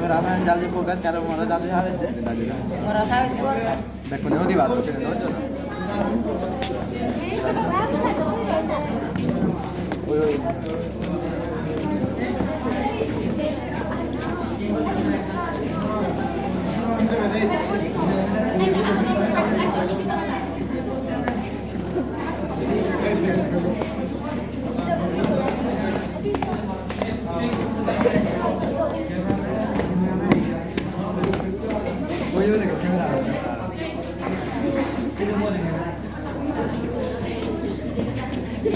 Kameramen jali fokus karo moro satu sawit deh. Ora sawit ku. Bekone ndi Pak? Ojo.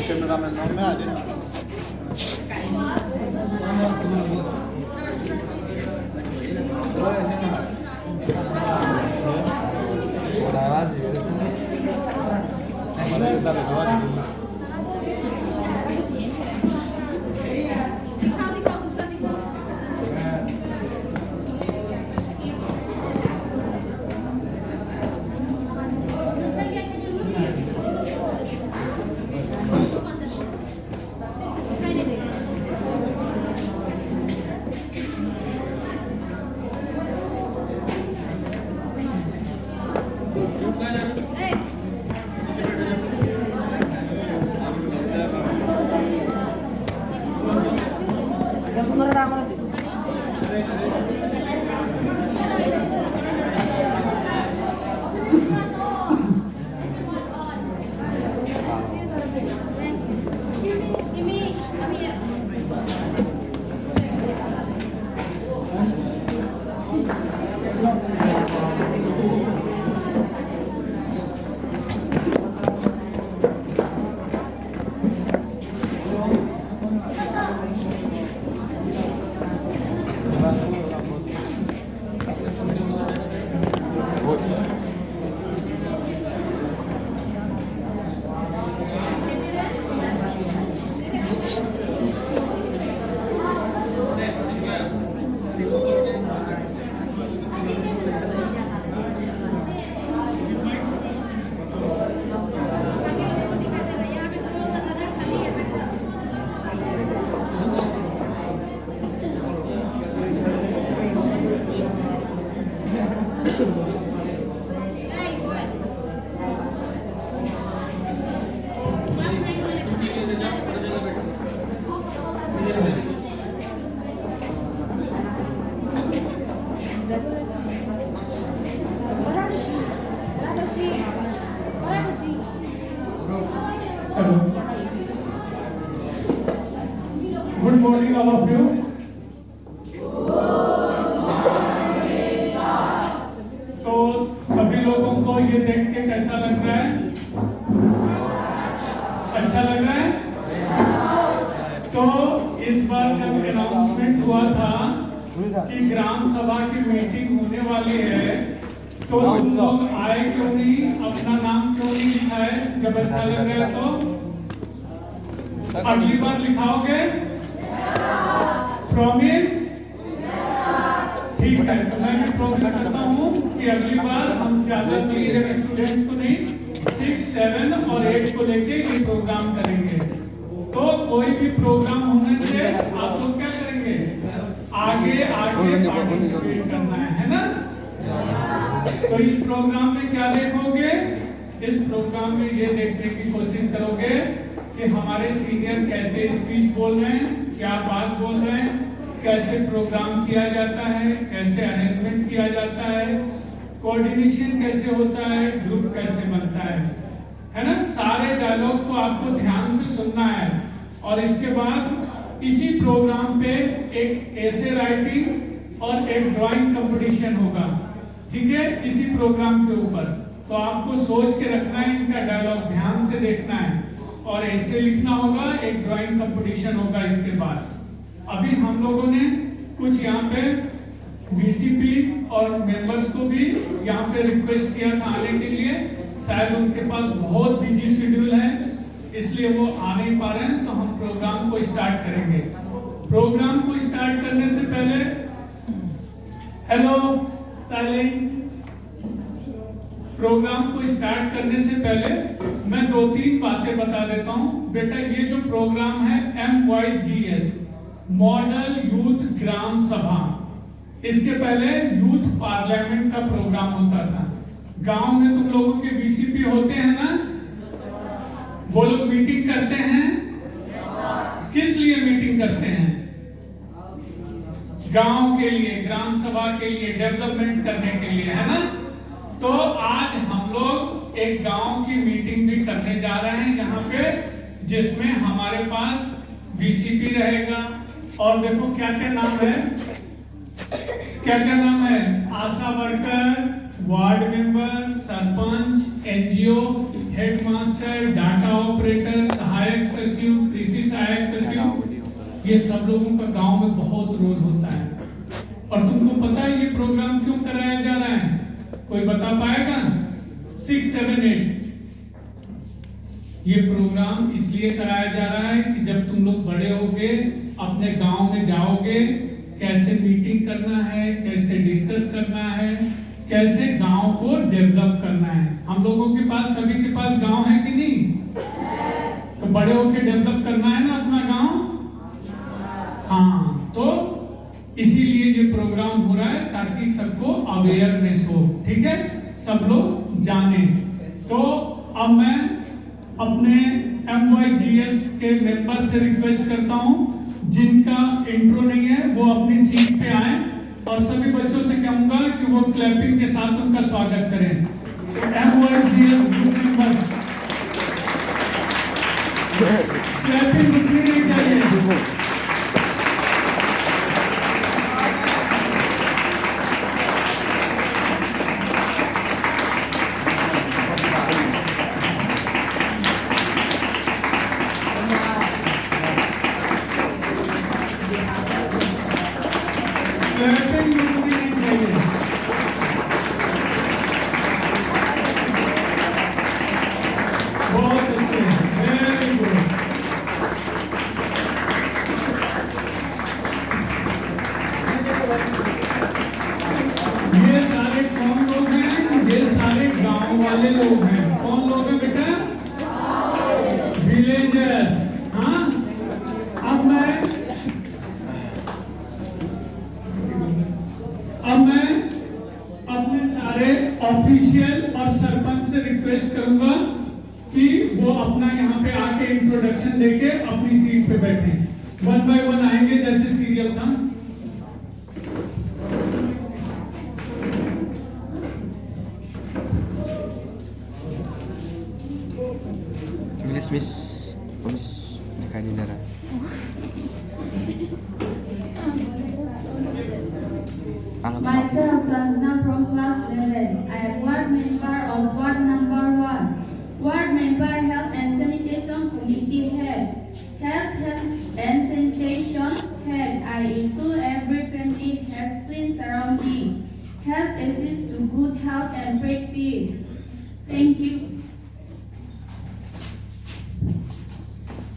Kameramen normal aja. Good morning, all of you. तो सभी लोगों को ये देख के कैसा लग रहा है? अच्छा लग रहा है? तो इस बार जब अनाउंसमेंट हुआ था कि ग्राम सभा की मीटिंग होने वाली है, तो तुम लोग आए क्यों नहीं? अपना नाम क्यों नहीं लिखाए? जब अच्छा लग रहा है तो अगली बार लिखाओगे? प्रॉमिस? ठीक है, तो मैं भी प्रॉमिस करता हूँ कि अगली बार हम ज्यादा सीनियर स्टूडेंट्स को नहीं 6, 7 और 8 को लेके ये प्रोग्राम करेंगे। तो कोई भी प्रोग्राम होने से आप लोग क्या करेंगे? आगे पार्टिसिपेट करना है ना? तो इस प्रोग्राम में क्या देखोगे? इस प्रोग्राम में ये देखने की कोशिश करोगे कि हमारे सीनियर कैसे स्पीच बोल रहे हैं, क्या बात बोल रहे हैं, कैसे प्रोग्राम किया जाता है, कैसे अरेंजमेंट किया जाता है, कोऑर्डिनेशन कैसे होता है, ग्रुप कैसे बनता है ना? सारे डायलॉग को आपको ध्यान से सुनना है। और इसके बाद इसी प्रोग्राम पे एक एसे राइटिंग और एक ड्राइंग कंपटीशन होगा, ठीक है? इसी प्रोग्राम के ऊपर तो आपको सोच के रखना है, इनका डायलॉग ध्यान से देखना है और ऐसे लिखना होगा, एक ड्राइंग कंपटीशन होगा इसके बाद। अभी हम लोगों ने कुछ यहाँ पे वीसीपी और मेंबर्स को भी यहाँ पे रिक्वेस्ट किया था आने के लिए, शायद उनके पास बहुत बिजी शेड्यूल है इसलिए वो आ नहीं पा रहे हैं, तो हम प्रोग्राम को स्टार्ट करेंगे। प्रोग्राम को स्टार्ट करने से पहले हेलो साइलेंट, प्रोग्राम को स्टार्ट करने से पहले मैं 2-3 बातें बता देता हूं। बेटा ये जो प्रोग्राम है MYGS मॉडल यूथ ग्राम सभा, इसके पहले यूथ पार्लियामेंट का प्रोग्राम होता था। गांव में तुम लोगों के वीसीपी होते हैं ना, वो लोग मीटिंग करते हैं। किस लिए मीटिंग करते हैं? गांव के लिए, ग्राम सभा के लिए, डेवलपमेंट करने के लिए, है ना। तो आज हम लोग एक गांव की मीटिंग भी करने जा रहे हैं यहाँ पे, जिसमें हमारे पास वीसीपी रहेगा और देखो क्या क्या नाम है, क्या क्या नाम है, ASHA worker, ward member, sarpanch, NGO, headmaster, data operator, सहायक सचिव, कृषि सहायक सचिव, ये सब लोगों का गांव में बहुत रोल होता है। और तुमको पता है ये प्रोग्राम क्यों कराया जा रहा है? कोई बता पाएगा? 6, 7, 8 ये प्रोग्राम इसलिए कराया जा रहा है कि जब तुम लोग बड़े होगे, अपने गांव में जाओगे, कैसे मीटिंग करना है, कैसे डिस्कस करना है, कैसे गांव को डेवलप करना है। हम लोगों के पास, सभी के पास गांव है कि नहीं? तो बड़े होके डेवलप करना है ना अपना गांव। हाँ, तो इसीलिए ये प्रोग्राम हो रहा है ताकि सबको अवेयरनेस हो, ठीक है, सब लोग जाने। तो अब मैं अपने MYGS के मेंबर से रिक्वेस्ट करता हूं, जिनका इंट्रो नहीं है वो अपनी सीट पे आए, और सभी बच्चों से कहूंगा कि वो क्लैपिंग के साथ उनका स्वागत करें। MYGS ग्रुप मेंबर्स, क्लैपिंग रुकनी नहीं चाहिए। ये सारे कौन लोग हैं? ये सारे गांव वाले लोग हैं। कौन लोग हैं बेटा? विलेजर्स। हाँ, अब मैं अपने सारे ऑफिशियल और सरपंच से रिक्वेस्ट करूंगा कि वो अपना यहाँ पे आके इंट्रोडक्शन देके अपनी सीट पे बैठे। 1 by 1 आएंगे जैसे सीरियल था। Miss, kanina na. Myself, Sanjana from class 11. I am ward member of ward number 1. Ward member Health and Sanitation Committee Head. Health and Sanitation Head. I ensure every family has clean surrounding. Health assist to good health and practice. Thank you.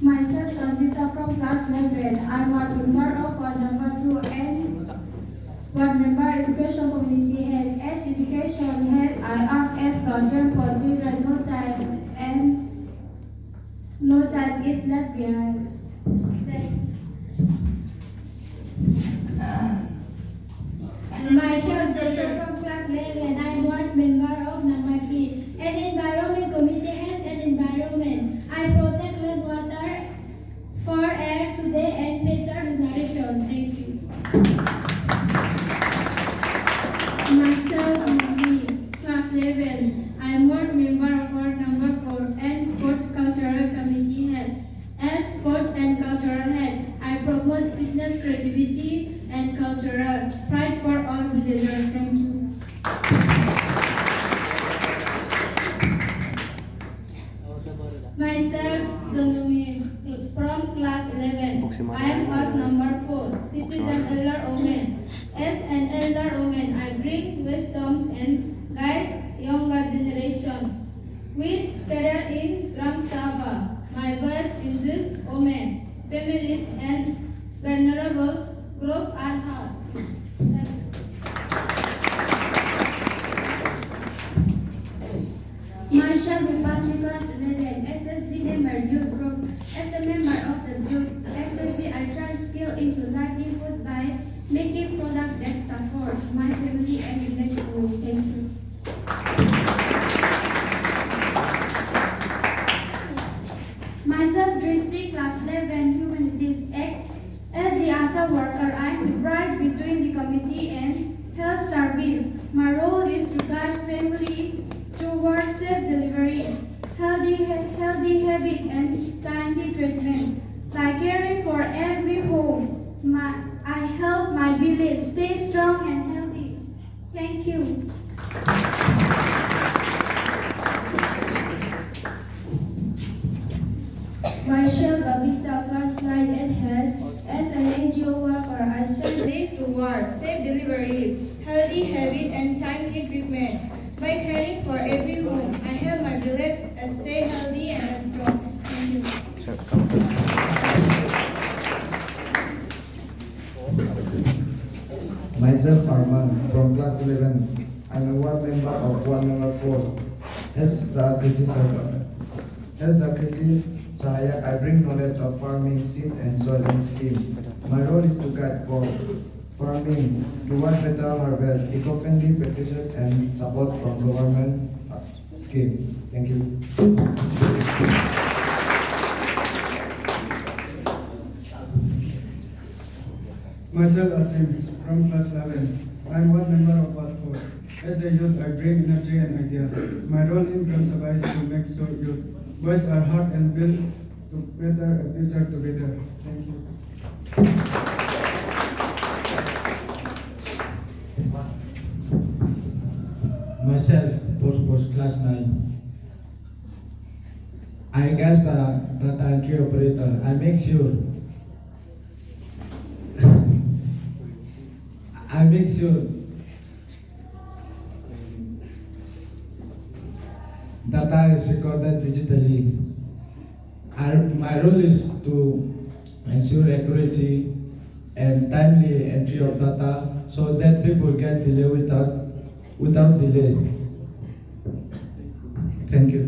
Myself, Sanjita from class 11. I am ward member of ward number 2 and ward member education community head. As education head, I act as guardian for children. No child is left behind. Myself, Joseph from class 11. I am ward member of number 3. An environment committee has an environment. I protect land, water, for air today and nature generation. Thank you. Myself, class 11. I am ward member of ward number 4 and sports cultural committee head. As sports and cultural head, I promote fitness, creativity, and cultural pride for all villagers. Thank you. Myself, Jung I am ward number 4, citizen elder woman. As an elder woman, I bring wisdom and guide younger generation. With career in Gram Sabha, my voice in this women, families and vulnerable groups are heard. Myself, Rupasi, class 11, SSC members youth group. As a member of the youth SSC, I transskill into livelihood by making products that support my family and village. Thank you. Myself, Drishti, class 11, humanities. As the ASA worker, I am the bridge between the committee and health service. My role is to guide family towards safe delivery, healthy habit, and timely treatment. By caring for every home, I help my village stay strong and healthy. Thank you. Myself, Babisa, class 9 and as an NGO worker, I stand this towards safe deliveries, healthy habit, and timely treatment. By caring for every home, I help my village stay healthy and strong. Thank you. Sir, come. Myself, Arman, from class 11. I'm a ward member of ward number 4. As the Krishi Sahayak, I bring knowledge of farming, seed and soil and scheme. My role is to guide for farming towards better harvest, eco-friendly practices and support from government scheme. Thank you. Myself, Asim, from class 11. I am one member of Ward 4. As a youth, I bring energy and ideas. My role in Gram Sabha is to make sure youth voice are heard and build to better a future together. Thank you. Myself, post class 9. I guess the data entry operator. I make sure data is recorded digitally. My role is to ensure accuracy and timely entry of data so that people get delay without delay. Thank you.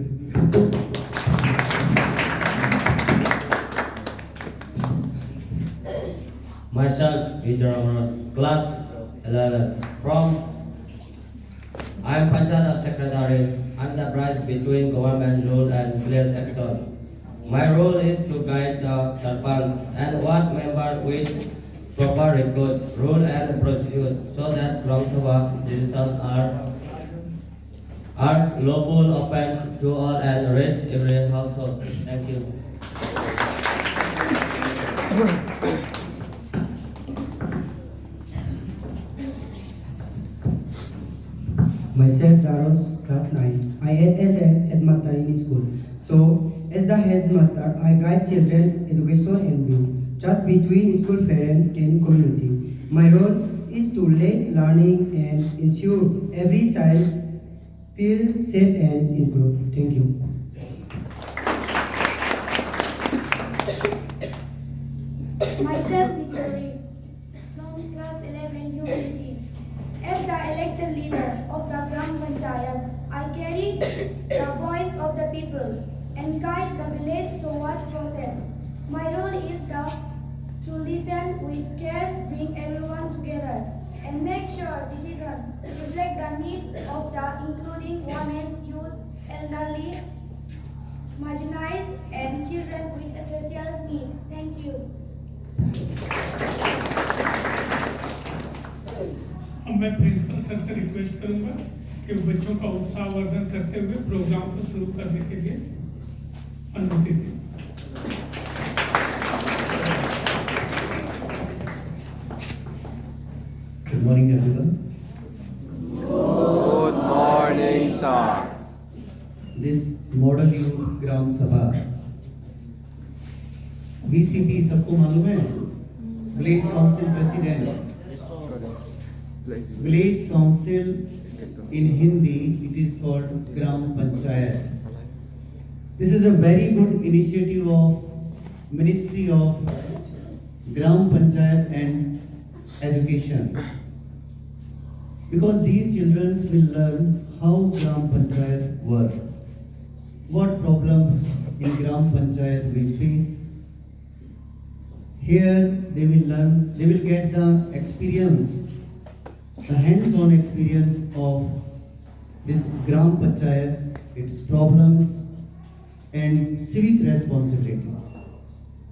Myself, Peter Amarat, class 11. I am Panchayat Secretary. I'm the bridge between government rule and village action. My role is to guide the sarpanch and ward member with proper record, rule and procedure so that Gram Sabha decisions are lawful, open to all and reach every household. Thank you. Myself, Daros, class 9. I act as a headmaster in school. So, as the headmaster, I guide children, education and view, trust between school parent and community. My role is to lead learning and ensure every child feel safe and included. Thank you. Myself, Victory, from class 11 humanity. As the elected leader of the Gram Panchayat, I carry the voice of the people and guide the village toward process. My role is to listen with care, bring everyone together, and make sure decisions reflect the needs of the including women, youth, elderly, marginalized, and children with special needs. Thank you. अब मैं principal sir से request करूंगा कि वो बच्चों का उत्साहवर्धन करते हुए प्रोग्राम को शुरू करने के लिए अनुमति दें। Good morning, everyone. Good morning, sir. This model youth Gram Sabha VCP सबको मालूम है? Village council president. Village council in Hindi it is called Gram Panchayat. This is a very good initiative of Ministry of Gram Panchayat and Education, because these children will learn how Gram Panchayat work, what problems in Gram Panchayat we face. Here they will learn, they will get the experience, the hands-on experience of this Gram Panchayat, its problems and civic responsibility.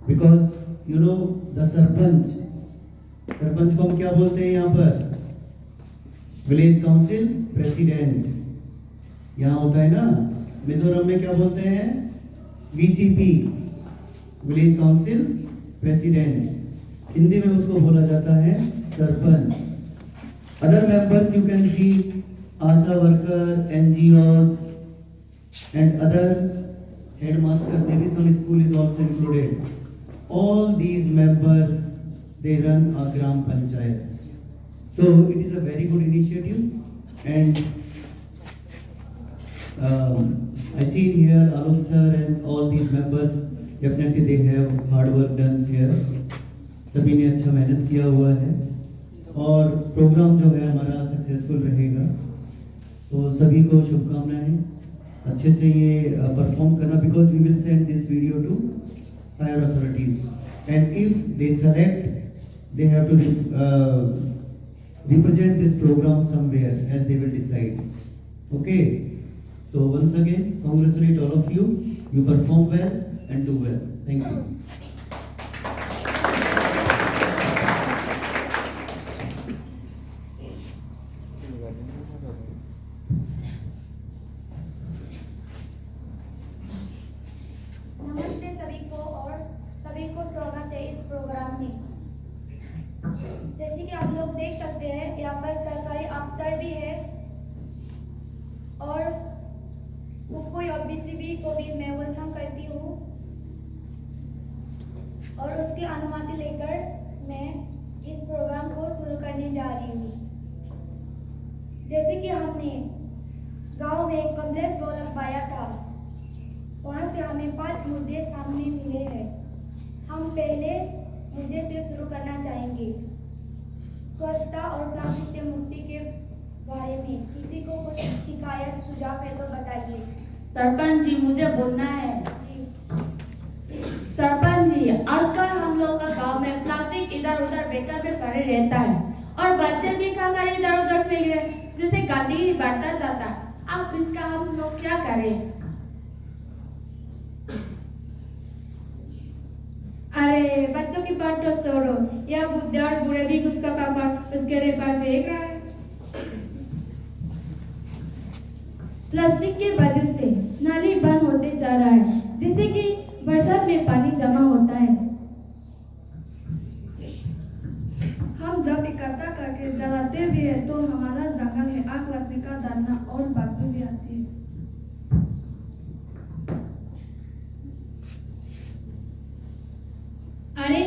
Because you know the sarpanch को हम क्या बोलते हैं यहाँ पर? Village council president. यहाँ होता है ना, मिजोरम में क्या बोलते हैं? VCP, village council president. Hindi में उसको बोला जाता है sarpanch. Other members you can see ASA worker, NGOs and other headmaster, maybe some school is also included. All these members, they run a Gram Panchayat. So it is a very good initiative, and I see here Alok sir and all these members, definitely they have hard work done here. सभी ने अच्छा मेहनत किया हुआ है और programme जो है हमारा सक्सेसफुल रहेगा. तो सभी को शुभकामनाएं, अच्छे से ये परफॉर्म करना, because we will send this video to higher authorities and if they select they have to represent this program somewhere as they will decide. Okay, so once again congratulate all of you. You perform well and do well. Thank you. नमस्ते सभी को और सभी को स्वागत है इस programme में. जैसे कि आप लोग देख सकते हैं यहाँ पर सरकारी अफसर भी है और UPCO और BCB को भी मैं वेलकम करती हूँ और उसकी अनुमति लेकर मैं इस प्रोग्राम को शुरू करने जा रही हूँ. जैसे कि हमने गांव में एक कमलेश बोलक पाया था, वहाँ से हमें 5 मुद्दे सामने मिले हैं. हम पहले मुद्दे से शुरू करना चाहेंगे. स्वच्छता और प्लास्टिक मुक्ति के बारे में किसी को कुछ शिकायत सुझाव है तो बताइए. सरपंच जी मुझे बोलना है. जी सरपंच जी, आजकल हम लोग का गांव में प्लास्टिक इधर उधर बेकार पे पड़े रहता है और बच्चे भी खाकर इधर उधर फेंक रहे, जिससे गंदगी बढ़ता जाता है. अब इसका हम लोग क्या करें? अरे बच्चों की बात तो छोड़ो, यह बुढ़े और बूढ़े भी गुटखा खाकर उसके रेपर फेंक रहा है. प्लास्टिक की वजह से नाली बंद होते जा रहा है, जिससे कि बरसात में पानी जमा होता है. हम जब इकट्ठा करके जलाते भी है तो हमारा जंगल में आग लगने का डरना और बदबू भी आती है. अरे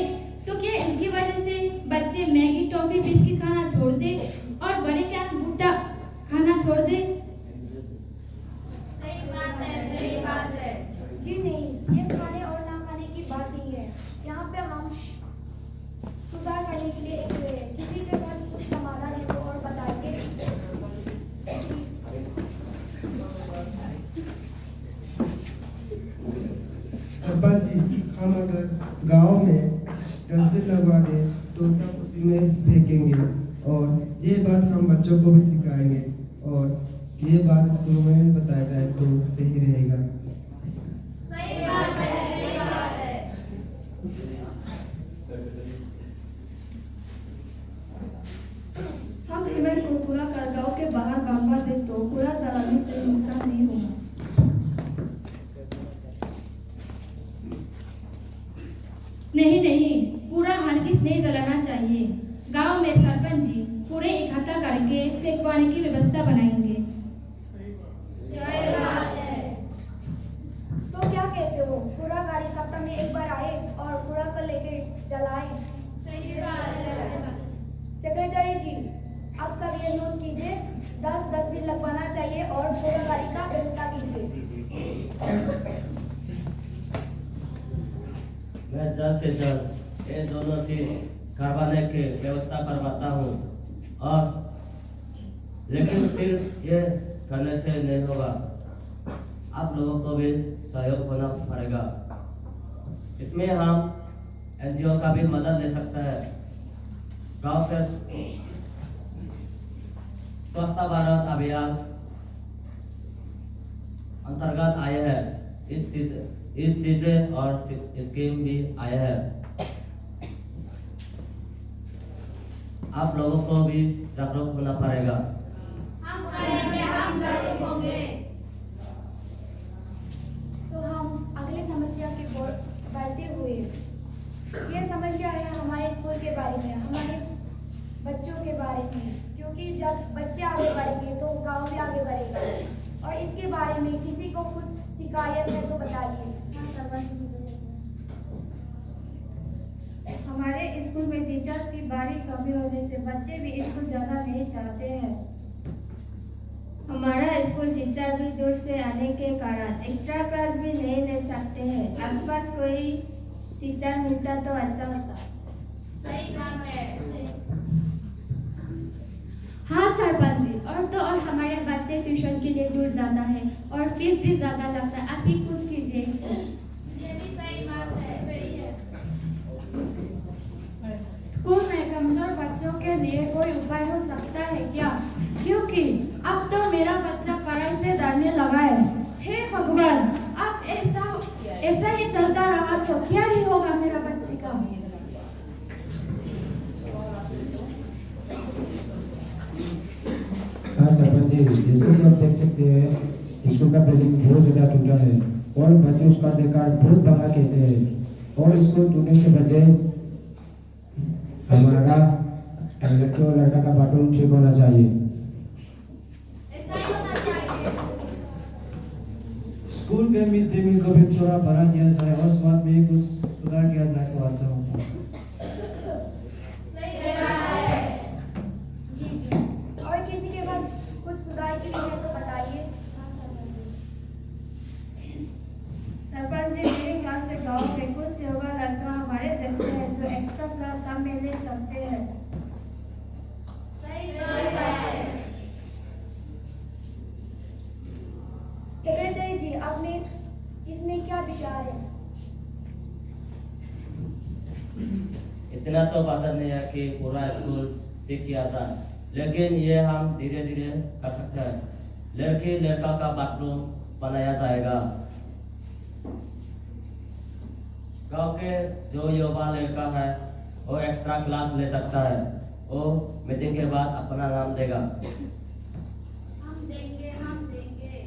तो क्या इसकी वजह से बच्चे मैगी टॉफी बिस्किट खाना छोड़ दे और बड़े क्या भुट्टा खाना छोड़ दे? सही बात है. जी नहीं, ये खाने और ना खाने की बात नहीं है. यहाँ पे हम सुधार करने के लिए एक किसी के पास कुछ समाधान है तो और बताइए. सरपंच जी, हम अगर गांव में डस्टबिन लगवा दें तो सब उसी में फेंकेंगे और ये बात हम बच्चों को भी सिखाएंगे और ये बात स्कूल में बताया जाए तो सही रहेगा. सही बात है. हम सीमेंट को कूड़ा कर गाँव के बाहर बांधवा दे तो कूड़ा जलाने से नुकसान नहीं होगा. नहीं, पूरा हरगिज नहीं जलाना चाहिए. गांव में सरपंच जी पूरे इकट्ठा करके फेंकवाने की व्यवस्था बनाएंगे. सही बात है. तो क्या कहते हो, कूड़ा गाड़ी सप्ताह में एक बार आए और कूड़ा मैं जल्द से जल्द ये दोनों चीज करवाने की व्यवस्था करवाता हूँ और लेकिन सिर्फ ये करने से नहीं होगा, आप लोगों को भी सहयोग होना पड़ेगा। इसमें हम एनजीओ का भी मदद ले सकते हैं। गांव के स्वच्छ भारत अभियान अंतर्गत आए हैं इस चीजें और स्कीम भी आए हैं। आप लोगों को भी जागरूक होना पड़ेगा। हम करेंगे, हम जरूर होंगे। तो हम अगली समस्या की ओर बढ़ते हुए, ये समस्या है हमारे स्कूल के बारे में, हमारे बच्चों के बारे में, क्योंकि जब बच्चे आगे बढ़ेंगे तो गांव भी आगे बढ़ेगा। और इसके बारे में किसी को कुछ शिकायत है तो बताइए। हाँ, सरपंच। हमारे स्कूल में टीचर्स की भारी कमी होने से बच्चे भी स्कूल जाना नहीं चाहते हैं। हमारा स्कूल टीचर भी दूर से आने के कारण एक्स्ट्रा क्लास भी नहीं ले सकते हैं। आसपास कोई टीचर मिलता तो अच्छा होता। सही बात है। हाँ सरपंच जी, और तो और हमारे बच्चे ट्यूशन के लिए दूर जाता है और फीस भी ज्यादा लगता है। आप ही कुछ कीजिए इसको। ये भी सही बात है। सही है। स्कूल में कमजोर बच्चों के लिए कोई उपाय हो सकता है क्या? क्योंकि अब तो मेरा बच्चा पढ़ाई से डरने लगा है। हे भगवान, अब ऐसा ही चलता रहा तो क्या ही होगा मेरा बच्चे का। हाँ सरपंच जी, जैसे कि आप देख सकते हैं स्कूल का बिल्डिंग बहुत ज़्यादा टूटा है और बच्चे उसका देखकर बहुत भंगा कहते हैं। और स्कूल टूटने से बचे हमारा लड़के और लड़का का बाथरूम ठीक होना चाहिए। ऐसा ही होना चाहिए। स्कूल के मिड डे मील को भी थोड़ा बढ़ा दिया जाए और स्वाद में कुछ सुधार किया जाए तो अच्छा होता। सही बात है। जी। और किसी के पास कुछ सुधार के लिए है तो बताइए। सरपंच जी, मेरे क्लास से गांव में कुछ योगा लड़का हमारे जैसे हैं जो एक्स्ट्रा क्लास सब में ले सकते हैं। सही बात है। सेक्रेटरी जी, आपने इसमें क्या विचार है? इतना तो बात नहीं है कि पूरा स्कूल ठीक किया जाए, लेकिन ये हम धीरे धीरे कर सकते हैं। लड़की लड़का का बाथरूम बनाया जाएगा। गांव के जो युवा लड़का है वो एक्स्ट्रा क्लास ले सकता है। वो मीटिंग के बाद अपना नाम देगा। हम देंगे, हम देंगे।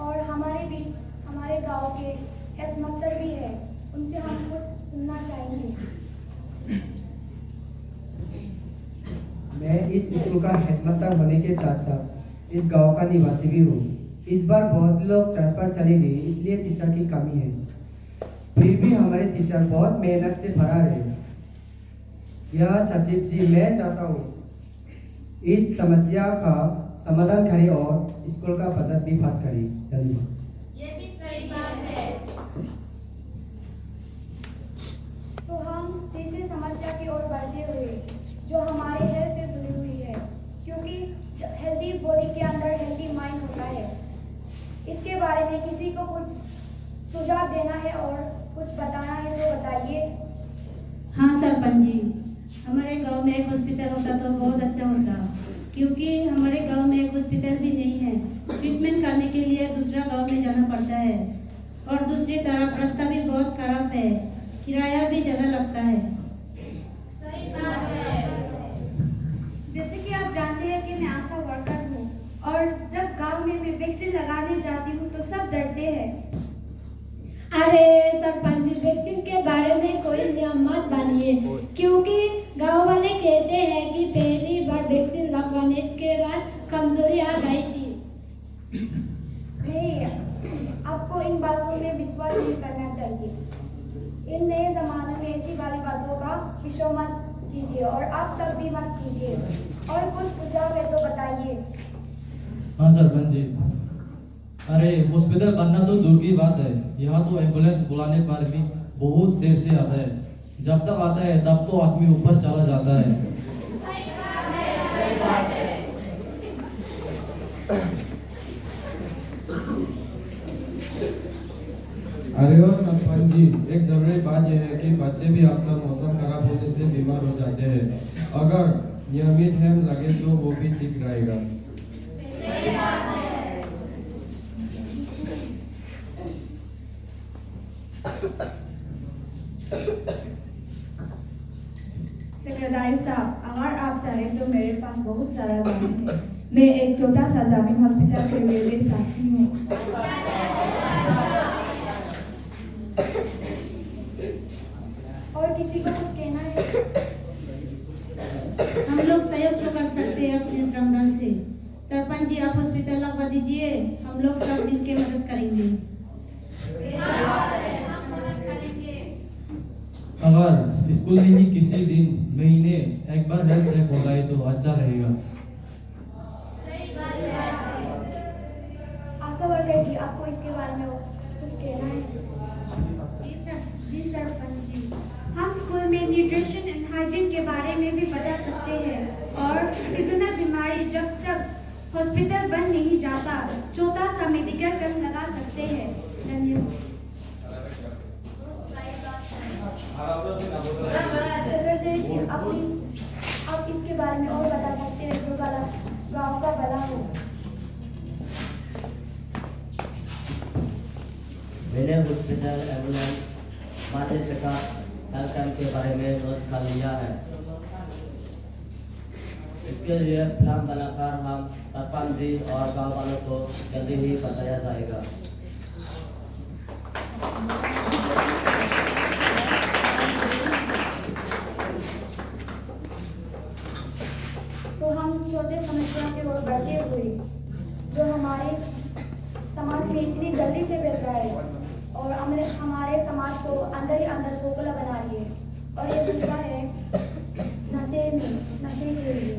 और हमारे बीच हमारे गांव के हेडमास्टर भी है, उनसे हम कुछ सुनना चाहेंगे। मैं इस स्कूल का हेडमास्टर होने के साथ साथ इस गांव का निवासी भी हूँ। इस बार बहुत लोग ट्रांसफर चले गए, इसलिए टीचर की कमी है। फिर भी हमारे टीचर बहुत मेहनत से फरार है। यह सचिव जी, मैं चाहता हूँ इस समस्या का समाधान करें और स्कूल का बजट भी पास करें। धन्यवाद। ये भी सही बात है। तो हम तीसरी समस्या की ओर बढ़ते हुए, जो हमारे हेल्थ से जुड़ी हुई है, क्योंकि हेल्दी बॉडी के अंदर हेल्दी माइंड होता है। इसके बारे में किसी को कुछ सुझाव देना है और कुछ बताना है तो बताइए। हाँ सरपंच जी, हमारे गांव में एक हॉस्पिटल होता तो बहुत अच्छा होता, क्योंकि हमारे गांव में एक हॉस्पिटल भी नहीं है। ट्रीटमेंट करने के लिए दूसरा गांव में जाना पड़ता है और दूसरी तरफ रास्ता भी बहुत खराब है, किराया भी ज़्यादा लगता है। सही बात है। जैसे कि आप जानते हैं कि मैं आशा वर्कर हूँ और जब गांव में मैं वैक्सीन लगाने जाती हूँ तो सब डरते हैं। अरे सरपंच जी, वैक्सीन के बारे में कोई नियम मत बनाइए, क्योंकि गांव वाले कहते हैं कि पहली बार वैक्सीन लगवाने के बाद कमजोरी आ गई थी। नहीं, आपको इन बातों में विश्वास नहीं करना चाहिए। इन नए जमाने में ऐसी वाली बातों का विश्वास मत कीजिए और आप सब भी मत कीजिए। और कुछ सुझाव है तो बताइए। हाँ सरपंच जी, अरे हॉस्पिटल बनना तो दूर की बात है, यहाँ तो एम्बुलेंस बुलाने पर भी बहुत देर से आता है। जब तक आता है तब तो आदमी ऊपर चला जाता है। अरे ओ सरपंच जी, एक जरूरी बात यह है कि बच्चे भी अक्सर मौसम खराब होने से बीमार हो जाते हैं। अगर नियमित हेम लगे तो वो भी ठीक रहेगा। सेक्रेटरी साहब, अगर आप चाहें तो मेरे पास बहुत सारा जमीन है। मैं एक छोटा सा जमीन हॉस्पिटल के लिए ले सकती हूँ। और किसी को कुछ कहना है? हम लोग सहयोग तो कर सकते हैं अपने श्रमदान से। सरपंच जी, आप हॉस्पिटल लगवा दीजिए, हम लोग सब मिलके मदद करेंगे। अगर स्कूल में ही किसी दिन महीने एक बार हेल्थ चेक हो जाए तो अच्छा रहेगा। आशा वर्कर जी, आपको इसके बारे में कुछ कहना है? जी सरपंच जी, हम स्कूल में न्यूट्रिशन एंड हाइजीन के बारे में भी बता सकते हैं और सीजनल बीमारी जब तक हॉस्पिटल बन नहीं जाता छोटा सा मेडिकल कैंप लगा सकते हैं। धन्यवाद। सेक्रेटरी जी, आप इसके बारे में और बता सकते हैं जो गाँव का भला हो। मैंने हॉस्पिटल, एम्बुलेंस, मातृ शिक्षा हेल्थ कैंप के बारे में नोट कर लिया है। इसके लिए प्लान बनाकर हम सरपंच जी और गाँव वालों को जल्दी ही बताया जाएगा। तो हम छोटे समस्याओं की ओर बढ़ते हुए जो हमारे समाज में इतनी जल्दी से बढ़ रहा है और हमारे समाज को अंदर ही अंदर खोखला बना रही है, और ये दूसरा है नशे के लिए।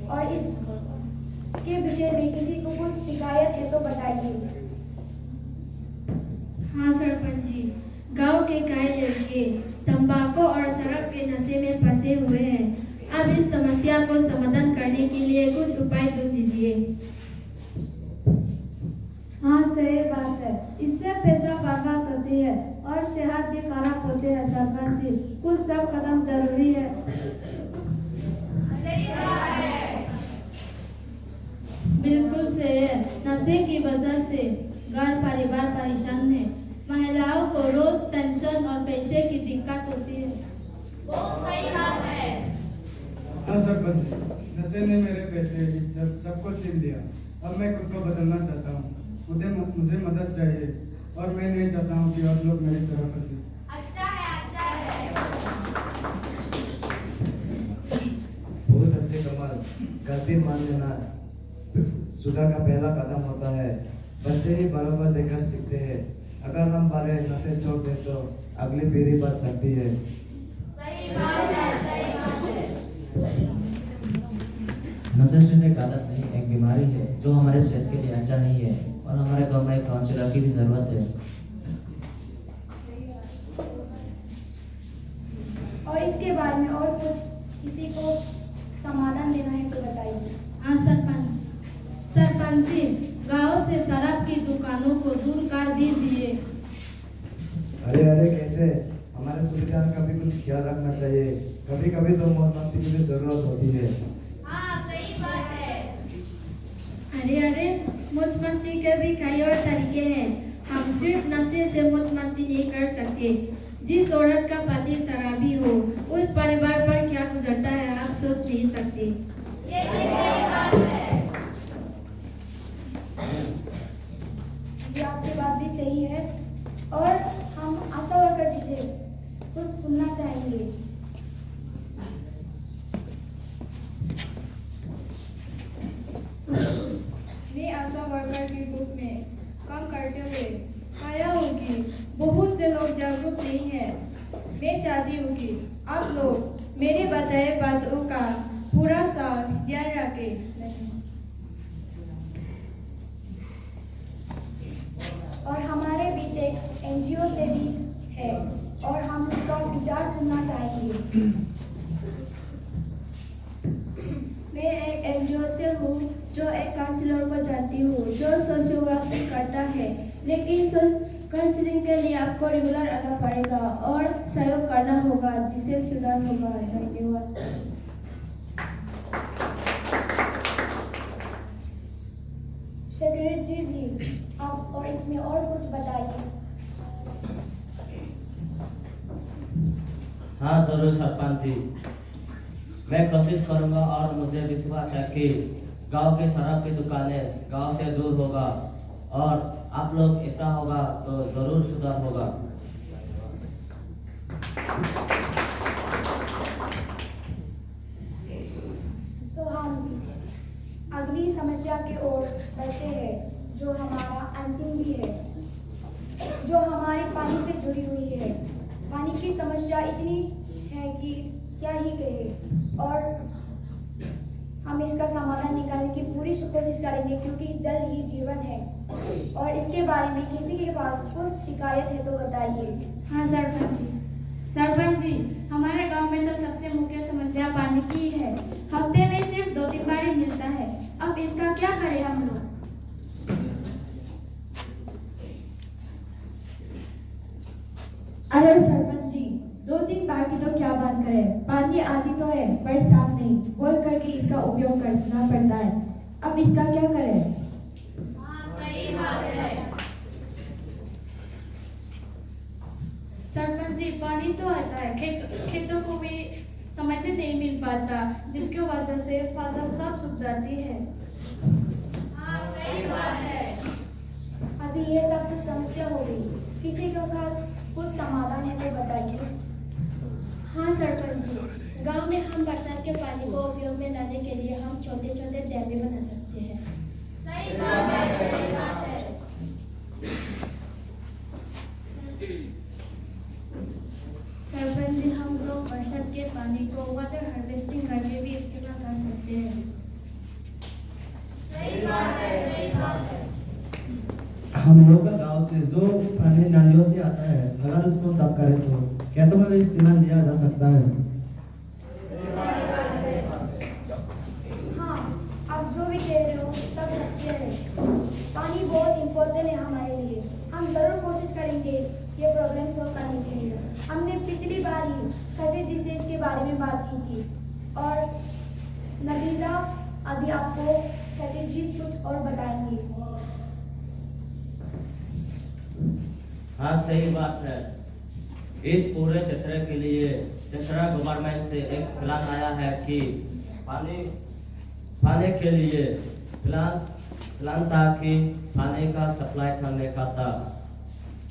और इस के विषय में किसी को कुछ शिकायत है तो बताइए। हाँ सरपंच जी, गांव के कई लड़के तंबाकू और शराब के नशे में फंसे हुए हैं। अब इस समस्या को समाधान करने के लिए कुछ उपाय तो दीजिए। हाँ सही बात है, इससे पैसा बर्बाद होती है और सेहत भी खराब होती है। सरपंच जी, कुछ सब कदम जरूरी है। बिल्कुल सही है। नशे की वजह से घर परिवार परेशान है। महिलाओं को रोज टेंशन और पैसे की दिक्कत होती है। बहुत सही बात है। हाँ सरपंच, नशे ने मेरे पैसे, इज्जत सबको छीन लिया। अब मैं खुद को बदलना चाहता हूँ। मुझे मदद चाहिए और मैं नहीं चाहता हूँ कि आप लोग मेरी तरफ फंसे। बहुत अच्छे कमाल। गलती मान लेना सुधार का पहला कदम होता है। बच्चे ही बराबर देखकर सीखते हैं। अगर हम बारे नशे छोड़ दें तो अगली पीढ़ी बच सकती है। नशा सिर्फ एक आदत नहीं, एक बीमारी है जो हमारे सेहत के लिए अच्छा नहीं है और हमारे गांव में एक काउंसलर की भी जरूरत है। और इसके बारे में और कुछ किसी को समाधान देना है तो बताइए। हाँ सरपंच जी, गांव से शराब की दुकानों को दूर कर दीजिए। अरे कैसे? हमारे सुविधा का भी कुछ ख्याल रखना चाहिए। कभी कभी तो मौज मस्ती की भी जरूरत होती है। हाँ सही बात है। अरे मौज मस्ती के भी कई और तरीके हैं। हम सिर्फ नशे से मौज मस्ती नहीं कर सकते। जिस औरत का पति शराबी हो, उस परिवार पर क्या गुजरता है आप सोच नहीं सकते। ये सही बात है। जी, आपकी बात भी सही है और हम आशा वर्कर जी से कुछ सुनना चाहेंगे। मैं आशा वर्कर के ग्रुप में काम करते हुए पाया हूँ कि बहुत से लोग जागरूक नहीं है। मैं चाहती हूँ कि आप लोग मेरे बताए बातों का पूरा सा ध्यान रखें। और हमारे बीच एक एनजीओ से भी है और हम उसका विचार सुनना चाहेंगे। मैं एक एनजीओ से हूँ जो एक काउंसलर को जानती हूँ जो सोशियोग्राफी करता है, लेकिन काउंसलिंग के लिए आपको रेगुलर आना पड़ेगा और सहयोग करना होगा जिससे सुधार होगा। धन्यवाद। सेक्रेटरी जी, आप और इसमें और कुछ बताइए। हाँ जरूर सरपंच जी, मैं कोशिश करूंगा और मुझे विश्वास है कि गांव की शराब की दुकानें गांव से दूर होगा और आप लोग ऐसा होगा तो जरूर सुधार होगा। तो हम अगली समस्या की ओर बढ़ते हैं जो हमारा अंतिम भी है, जो हमारे पानी से जुड़ी हुई है। पानी की समस्या इतनी है कि क्या ही कहे, और हम इसका समाधान निकालने की पूरी कोशिश करेंगे क्योंकि जल ही जीवन है। और इसके बारे में किसी के पास कुछ शिकायत है तो बताइए। हाँ सरपंच जी, हमारे गांव में तो सबसे मुख्य समस्या पानी की है। हफ्ते में सिर्फ 2-3 बार ही मिलता है। अब इसका क्या करें हम लोग? अरे सरपंच जी, 2-3 बार की तो क्या बात करें, पानी आती तो है पर साफ नहीं, बोल करके इसका उपयोग करना पड़ता है। अब इसका क्या करें? सही बात है सरपंच जी, पानी तो आता है, खेतों को भी समय से नहीं मिल पाता, जिसकी वजह से फसल सब सूख जाती है। हाँ सही बात है। अभी ये सब कुछ समस्या हो गई, किसी के पास कुछ समाधान है तो बताइए। हाँ सरपंच जी, गांव में हम बरसात के पानी को उपयोग में लाने के लिए हम छोटे छोटे डैम भी बना सकते हैं। सही बात है, सही बात है। सरपंच जी, हम लोग बरसात के पानी को वाटर हार्वेस्टिंग करके भी इस्तेमाल कर सकते हैं। सही बात है, सही बात है। हम लोग का गांव से जो पानी नालियों से आता है, अगर उसको साफ करें तो खेतों में भी इस्तेमाल किया जा सकता है। हाँ, आप जो भी कह रहे हो सब सत्य है। पानी बहुत इम्पोर्टेंट है हमारे लिए। हम जरूर कोशिश करेंगे ये प्रॉब्लम सॉल्व करने के लिए। हमने पिछली बार ही सचिव जी से इसके बारे में बात की थी और नतीजा अभी आपको सचिव जी कुछ और बताएंगे। हाँ सही बात है। इस पूरे क्षेत्र के लिए चचरा गवर्नमेंट से एक प्लान आया है कि पानी के लिए प्लान था कि पानी का सप्लाई करने का था,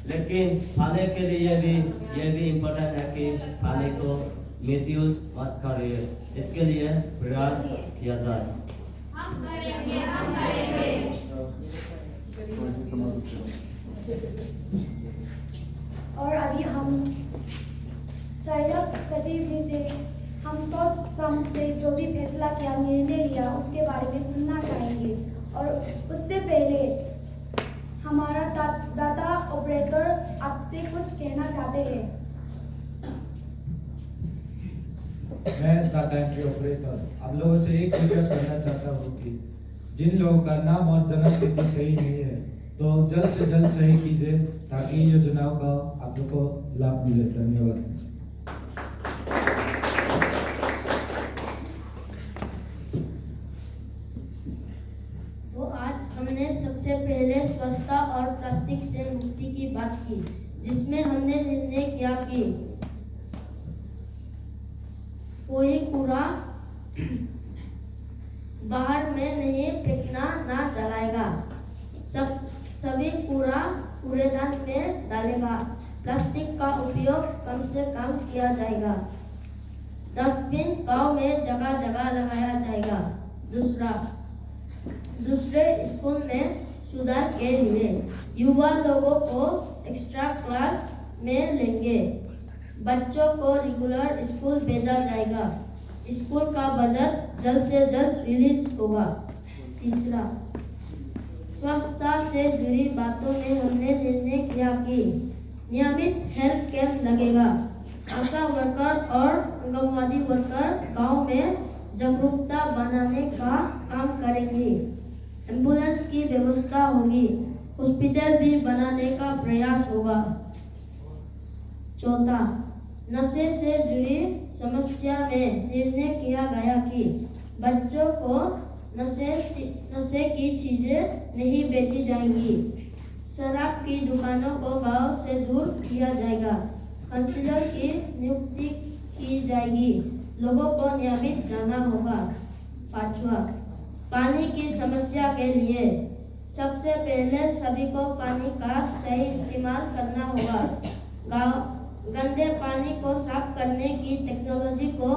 लेकिन पानी के लिए ये भी इम्पोर्टेंट है कि पानी को मिसयूज मत करिए। इसके लिए प्रयास किया जाए। हम करेंगे, हम करेंगे। और अभी हम सहायक सचिव जी से हम सर्वप्रथम से जो भी फैसला किया, निर्णय लिया, उसके बारे में सुनना चाहेंगे। और उससे पहले हमारा डाटा ऑपरेटर आपसे कुछ कहना चाहते हैं। मैं डाटा एंट्री ऑपरेटर आप लोगों से एक रिक्वेस्ट करना चाहता हूँ कि जिन लोगों का नाम और जन्म तिथि सही नहीं है तो जल्द से जल्द सही कीजिए ताकि योजनाओं का आप लोग को लाभ मिले। धन्यवाद। तो आज हमने सबसे पहले स्वच्छता और प्लास्टिक से मुक्ति की बात की, जिसमें हमने निर्णय किया कि कोई कूड़ा बाहर में नहीं फेंकना ना चलाएगा, सभी कूड़ा कूड़ेदान में डालेगा। प्लास्टिक का उपयोग कम से कम किया जाएगा। डस्टबिन गांव में जगह जगह लगाया जाएगा। दूसरे स्कूल में सुधार के लिए युवा लोगों को एक्स्ट्रा क्लास में लेंगे। बच्चों को रेगुलर स्कूल भेजा जाएगा। स्कूल का बजट जल्द से जल्द रिलीज होगा। तीसरा, स्वच्छता से जुड़ी बातों में हमने निर्णय किया कि नियमित हेल्थ कैंप लगेगा। आशा वर्कर और आंगनवाड़ी वर्कर गांव में जागरूकता बनाने का काम करेंगे। एम्बुलेंस की व्यवस्था होगी। हॉस्पिटल भी बनाने का प्रयास होगा। चौथा, नशे से जुड़ी समस्या में निर्णय किया गया कि बच्चों को नशे की चीजें नहीं बेची जाएंगी। शराब की दुकानों को गांव से दूर किया जाएगा। काउंसलर की नियुक्ति की जाएगी। लोगों को नियमित जाना होगा। पांचवा, पानी की समस्या के लिए सबसे पहले सभी को पानी का सही इस्तेमाल करना होगा। गंदे पानी को साफ करने की टेक्नोलॉजी को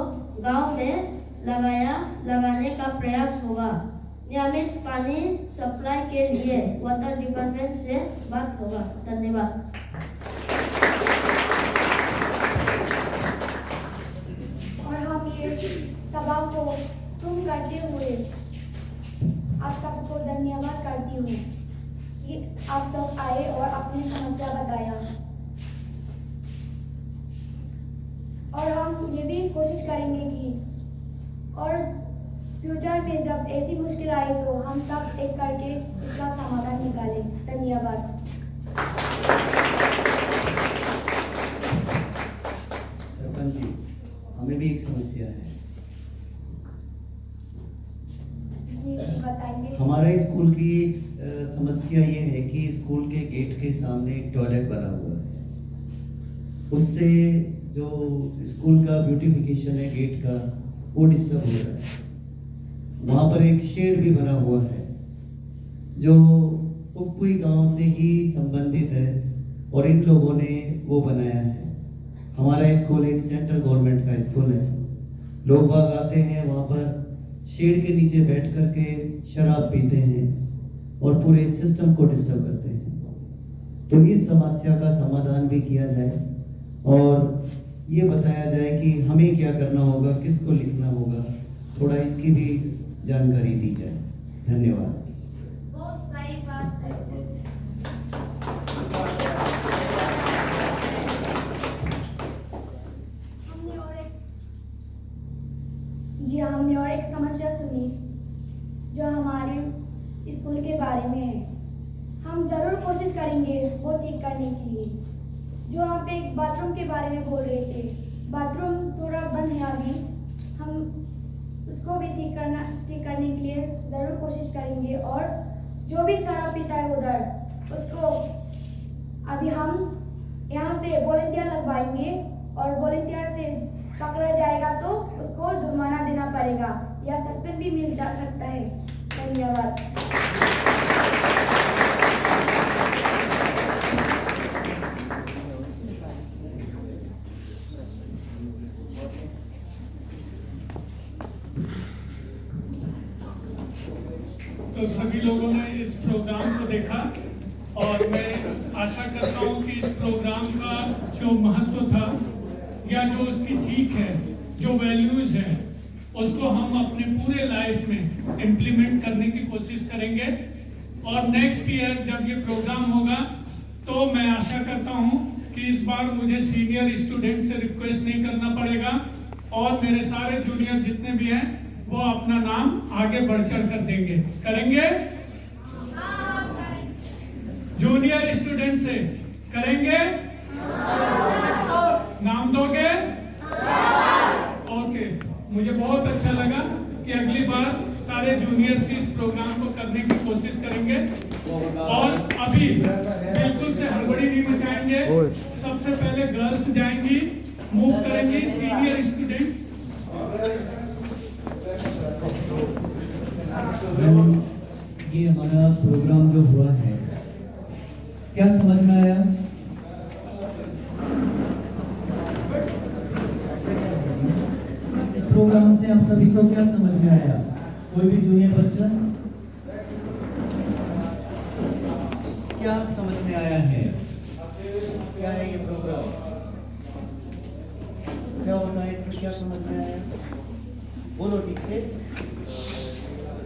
गांव में लगाने का प्रयास होगा। नियमित पानी सप्लाई के लिए वाटर डिपार्टमेंट से बात होगा। धन्यवाद। और हम ये सभा को तुम करते हुए आप सबको धन्यवाद करती हूँ कि आप सब आए और अपनी समस्या बताया। और हम ये भी कोशिश करेंगे कि और फ्यूचर में जब ऐसी मुश्किल आए तो हम सब एक करके इसका समाधान निकालें। धन्यवाद। सरपंच जी, हमें भी एक समस्या है। जी बताइए। हमारे स्कूल की समस्या ये है कि स्कूल के गेट के सामने एक टॉयलेट बना हुआ है। उससे जो स्कूल का ब्यूटिफिकेशन है गेट का, वो डिस्टर्ब हो रहा है। वहाँ पर एक शेड भी बना हुआ है जो पुकपुई गांव से ही संबंधित है और इन लोगों ने वो बनाया है। हमारा स्कूल एक सेंट्रल गवर्नमेंट का स्कूल है। लोग बाग आते हैं, वहाँ पर शेड के नीचे बैठ करके शराब पीते हैं और पूरे सिस्टम को डिस्टर्ब करते हैं। तो इस समस्या का समाधान भी किया जाए और ये बताया जाए कि हमें क्या करना होगा, किसको लिखना होगा, थोड़ा इसकी भी जानकारी दी जाए। धन्यवाद। बहुत सही बात है। हमने और एक समस्या सुनी जो हमारे स्कूल के बारे में है। हम जरूर कोशिश करेंगे वो ठीक करने के लिए। जो आप एक बाथरूम के बारे में बोल रहे थे, बाथरूम थोड़ा बंद है अभी, हम उसको भी ठीक करने के लिए ज़रूर कोशिश करेंगे। और जो भी शराब पीता है उधर, उसको अभी हम यहाँ से वॉलंटियर लगवाएंगे और वॉलंटियर से पकड़ा जाएगा तो उसको जुर्माना देना पड़ेगा या सस्पेंड भी मिल जा सकता है। धन्यवाद। तो सभी लोगों ने इस प्रोग्राम को देखा और मैं आशा करता हूँ कि इस प्रोग्राम का जो महत्व था या जो उसकी सीख है, जो वैल्यूज है, उसको हम अपने पूरे लाइफ में इम्प्लीमेंट करने की कोशिश करेंगे। और नेक्स्ट ईयर जब ये प्रोग्राम होगा तो मैं आशा करता हूँ कि इस बार मुझे सीनियर स्टूडेंट से रिक्वेस्ट नहीं करना पड़ेगा और मेरे सारे जूनियर जितने भी हैं वो अपना नाम आगे बढ़ चढ़ कर देंगे। करेंगे? जूनियर स्टूडेंट से करेंगे? नाम दोगे? ओके, मुझे बहुत अच्छा लगा कि अगली बार सारे जूनियर से इस प्रोग्राम को करने की कोशिश करेंगे। और अभी बिल्कुल से हड़बड़ी नहीं मचाएंगे। सबसे पहले गर्ल्स जाएंगी, मूव करेंगी, सीनियर स्टूडेंट्स। ये हमारा प्रोग्राम जो हुआ है, क्या समझ में आया? इस प्रोग्राम से आप सभी को क्या समझ में आया? कोई भी जूनियर बच्चा क्या समझ में आया है? क्या है ये प्रोग्राम? क्या होता है इसमें? क्या समझ में आया? बोलो ठीक से।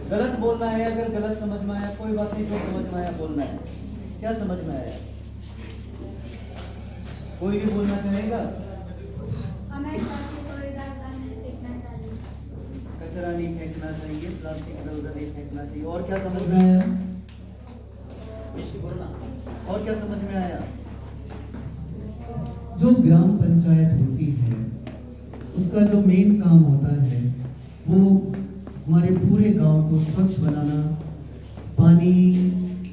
गलत बोलना है, अगर गलत समझ में आया कोई बात नहीं, जो समझ में आया बोलना है। क्या समझ में आया? कोई भी बोलना चाहेगा? हमें प्लास्टिक को इधर-उधर नहीं फेंकना चाहिए। कचरा नहीं फेंकना चाहिए, प्लास्टिक इधर-उधर नहीं फेंकना चाहिए। और क्या समझ में आया? और क्या समझ में आया? जो ग्राम पंचायत होती है उसका जो मेन काम होता है वो हमारे पूरे गांव को स्वच्छ बनाना, पानी,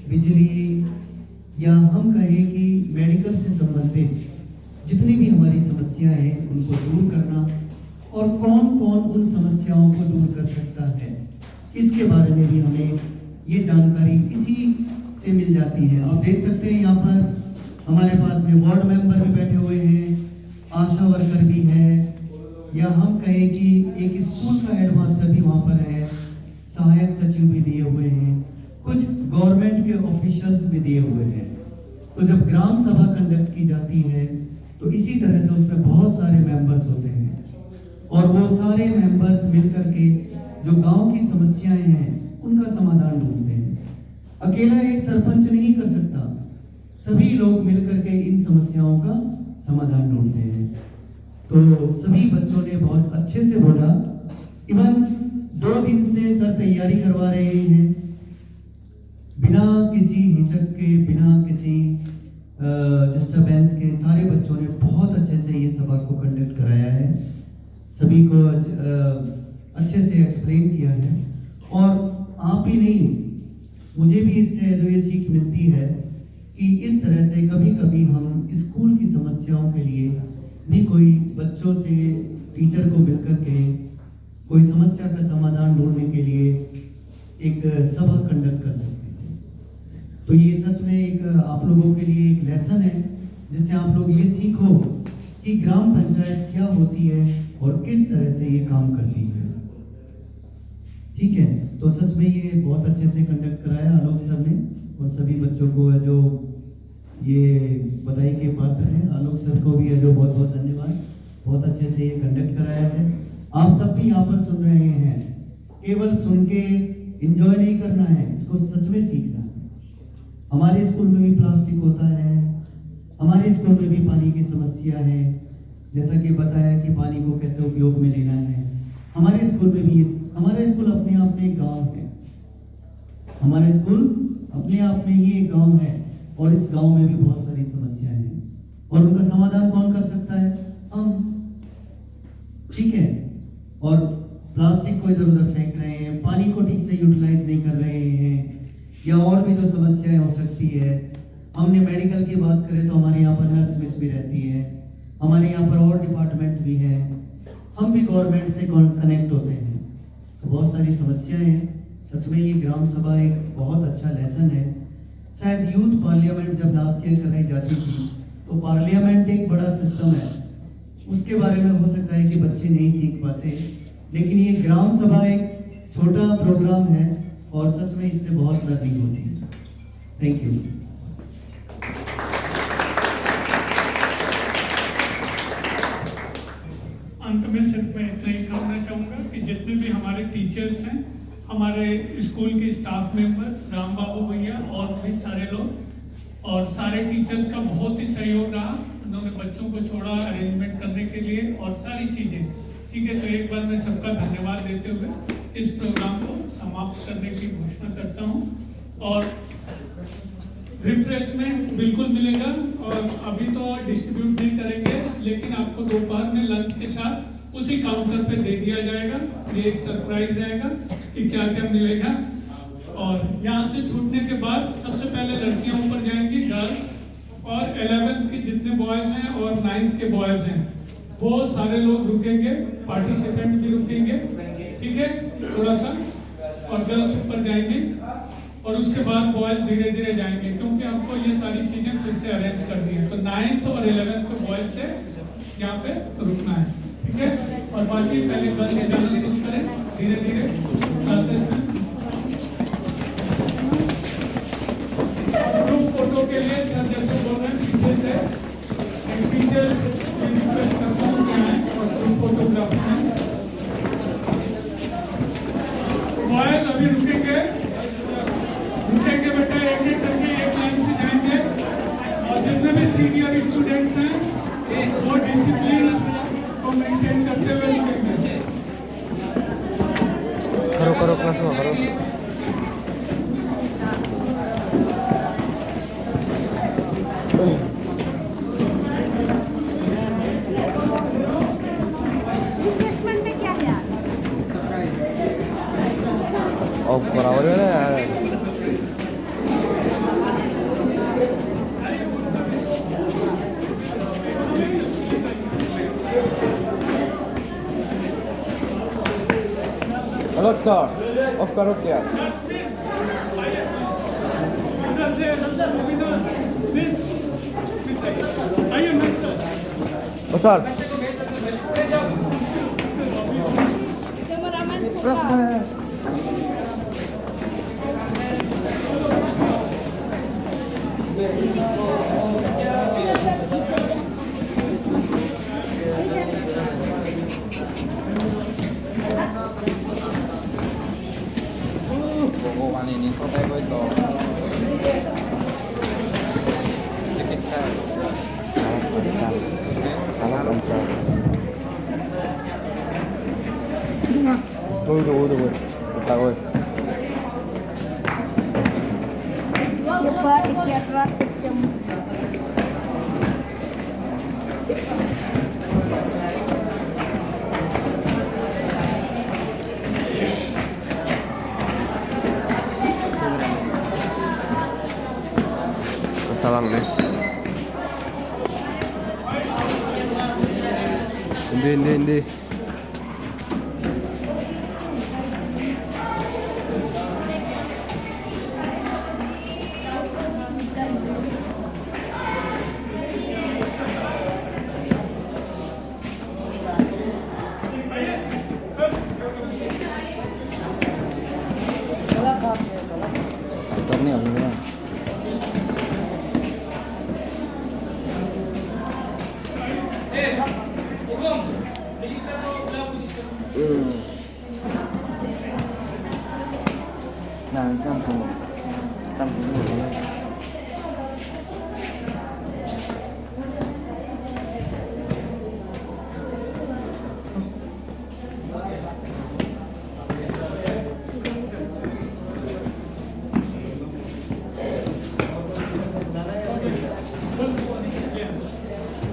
बिजली या हम कहें कि मेडिकल से संबंधित जितनी भी हमारी समस्याएं हैं उनको दूर करना, और कौन कौन उन समस्याओं को दूर कर सकता है इसके बारे में भी हमें ये जानकारी इसी से मिल जाती है। आप देख सकते हैं यहाँ पर हमारे पास में वार्ड मेंबर भी बैठे हुए हैं, आशा वर्कर भी है, या हम कहें कि एक स्कूल का हेडमास्टर भी वहाँ पर है, सहायक सचिव भी दिए हुए हैं, कुछ गवर्नमेंट के ऑफिशियल्स भी दिए हुए हैं। तो जब ग्राम सभा कंडक्ट की जाती है तो इसी तरह से उसमें बहुत सारे मेंबर्स होते हैं, और वो सारे मेंबर्स मिलकर के जो गांव की समस्याएं हैं उनका समाधान ढूंढते हैं। अकेला एक सरपंच नहीं कर सकता, सभी लोग मिलकर के इन समस्याओं का समाधान ढूंढते हैं। तो सभी बच्चों ने बहुत अच्छे से बोला। इवन 2 दिन से सर तैयारी करवा रहे हैं, बिना किसी हिचक के, बिना किसी डिस्टरबेंस के सारे बच्चों ने बहुत अच्छे से ये सभा को कंडक्ट कराया है, सभी को अच्छे से एक्सप्लेन किया है। और आप ही नहीं, मुझे भी इससे जो ये सीख मिलती है कि इस तरह से कभी कभी हम स्कूल की समस्याओं के लिए भी कोई बच्चों से, टीचर को मिलकर के कोई समस्या का समाधान ढूंढने के लिए एक सभा कंडक्ट कर सकते हैं। तो ये सच में एक आप लोगों के लिए एक लेसन है, जिससे आप लोग ये सीखो कि ग्राम पंचायत क्या होती है और किस तरह से ये काम करती है। ठीक है, तो सच में ये बहुत अच्छे से कंडक्ट कराया आलोक सर ने, और सभी बच्चों को जो ये बधाई के पात्र हैं, आलोक सर को भी है जो बहुत बहुत धन्यवाद, बहुत अच्छे से ये कंडक्ट कराया है। आप सब भी यहाँ पर सुन रहे हैं, केवल सुन के एंजॉय नहीं करना है, इसको सच में सीखना है। हमारे स्कूल में भी प्लास्टिक होता है, हमारे स्कूल में भी पानी की समस्या है, जैसा कि बताया कि पानी को कैसे उपयोग में लेना है। हमारे स्कूल में भी, हमारे स्कूल अपने आप में एक गाँव है, हमारे स्कूल अपने आप में ही एक गाँव है, और इस गांव में भी बहुत सारी समस्याएं हैं, और उनका समाधान कौन कर सकता है? हम। ठीक है, और प्लास्टिक को इधर उधर फेंक रहे हैं, पानी को ठीक से यूटिलाइज नहीं कर रहे हैं, या और भी जो समस्याएं हो सकती है। हमने मेडिकल की बात करें तो हमारे यहाँ पर नर्स मिस भी रहती है, हमारे यहाँ पर और डिपार्टमेंट भी है, हम भी गवर्नमेंट से कनेक्ट होते हैं, तो बहुत सारी समस्याएं हैं। सच में ये ग्राम सभा एक बहुत अच्छा लेसन है। शायद यूथ पार्लियामेंट जब लास्ट ईयर कराई जाती थी तो पार्लियामेंट एक बड़ा सिस्टम है, उसके बारे में हो सकता है कि बच्चे नहीं सीख पाते, लेकिन ये ग्राम सभा एक छोटा प्रोग्राम है और सच में इससे बहुत लर्निंग होती है। Thank you. अंत में सिर्फ मैं इतना ही कहना चाहूँगा कि जितने भी हमारे टीचर्स हैं, हमारे स्कूल के स्टाफ मेंबर्स, राम बाबू भैया और भी सारे लोग, और सारे टीचर्स का बहुत ही सहयोग रहा। उन्होंने बच्चों को छोड़ा अरेंजमेंट करने के लिए और सारी चीज़ें। ठीक है, तो एक बार मैं सबका धन्यवाद देते हुए इस प्रोग्राम को समाप्त करने की घोषणा करता हूँ। और रिफ्रेशमेंट बिल्कुल मिलेगा, और अभी तो डिस्ट्रीब्यूट नहीं करेंगे, लेकिन आपको दोपहर में लंच के साथ उसी काउंटर पे दे दिया जाएगा। ये एक सरप्राइज रहेगा कि क्या क्या मिलेगा। और यहाँ से छूटने के बाद सबसे पहले लड़कियां ऊपर जाएंगी, गर्ल्स, और 11th के जितने बॉयज हैं और 9th के बॉयज हैं वो सारे लोग रुकेंगे, पार्टिसिपेंट भी रुकेंगे। ठीक है, थोड़ा सा, और गर्ल्स ऊपर जाएंगे, और उसके बाद बॉयज धीरे धीरे जाएंगे, क्योंकि हमको ये सारी चीजें फिर से अरेंज करनी है। तो 9th और 11th के बॉयज से यहाँ पे रुकना है। ठीक है, और बाकी पहले गर्ल्स जाना शुरू करें धीरे धीरे क्लासेस में। ग्रुप फोटो के लिए सर जैसे बोल रहे हैं पीछे से एक टीचर्स रिक्वेस्ट करता हूँ कि आए और ग्रुप फोटोग्राफी में बॉयज अभी रुके मेंटेन करते हुए लिखेंगे। करो क्लास में करो। बराबर है यार। Alexa, off करो क्या? Besar. Boboan ini kok kayak itu. Tipis kan. Anak lancar. Udah. Tak oi. Salang nih. Indi. Kantornya ini. Nah, Samsung dulu.